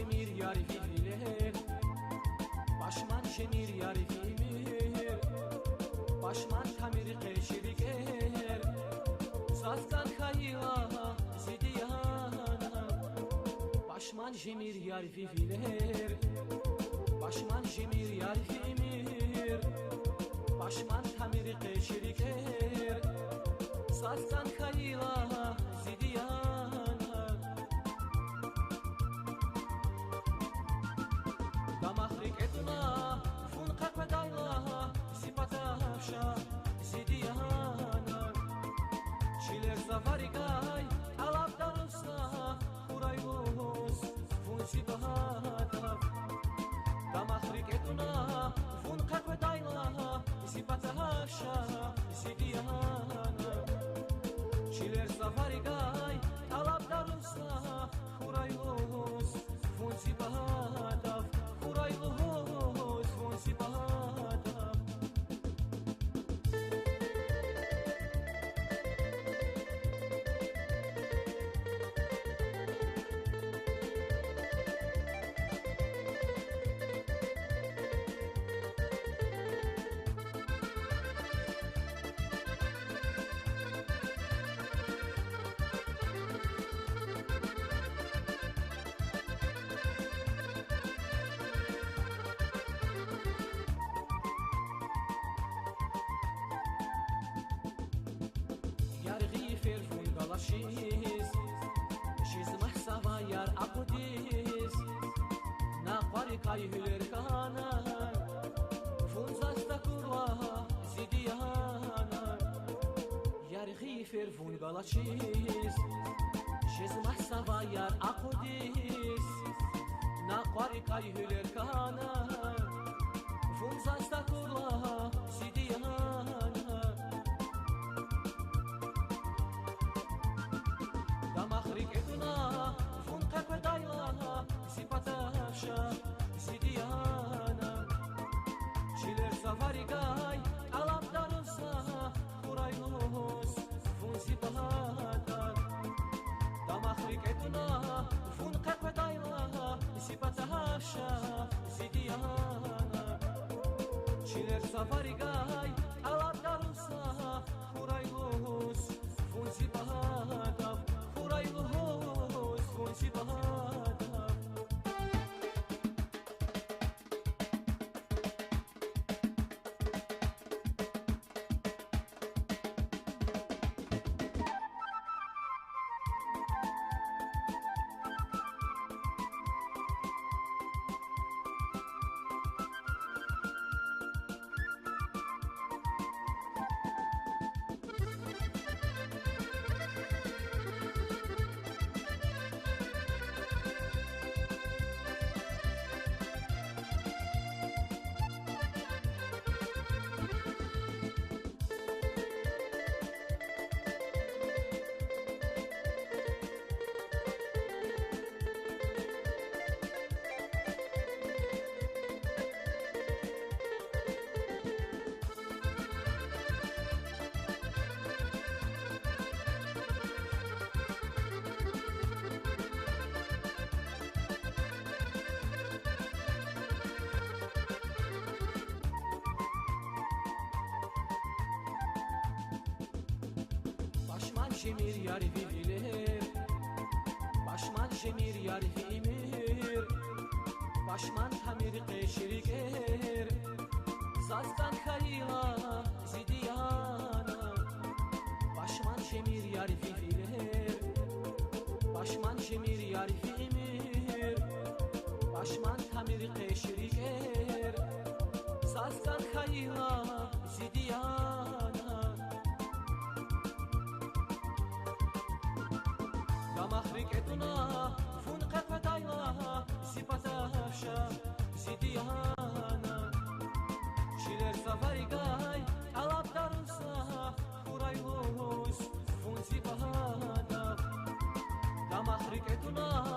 شمیر یاری فیلر باشمان شمیر یاری فیلر باشمان تمیر قشری گر سازدان خیلا زیدیانا باشمان شمیر یاری فیلر باشمان شمیر یاری فیلر باشمان تمیر قشری گر سازدان خیلا زیدیانا مخرقتنا فنقك ودايلا سيباتاشا زيديانا شيلر سفاريكاي على دارسنا خرايوس فنسيباتا مخرقتنا فنقك ودايلا سيباتاشا زيديانا شيلر سفاريكاي على دارسنا خرايوس فنسيباتا Kuraylıhoz fonsi bahada Shiz mahsava yar akudis Na qari kai hüler kana Funzasta kurwa zidiyana Yar ghifer fun galashiz Shiz mahsava yar akudis Na qari kai hüler kana Funzasta kurwa zidiyana مخرقتنا فنقك ودايلا سيباتاشا زيديانا شيلر سفاريكاي على دارسا خرايلوس فنسيباتا مخرقتنا فنقك ودايلا سيباتاشا زيديانا شيلر سفاريكاي على دارسا خرايلوس فنسيباتا Kuraylıhoz fonsi bahada Şemir yar filer Başman şemir yar fimir Başman tamir qeşriger Zazdan khayla zidiyana Başman şemir yar filer Başman şemir yar fimir Başman tamir qeşriger Zazdan khayla zidiyana مخرقتنا فنقك ودايلا سيباتاشا زيديانا شيلر سفاريكاي على دارسا خرايلوس فنسيباتا مخرقتنا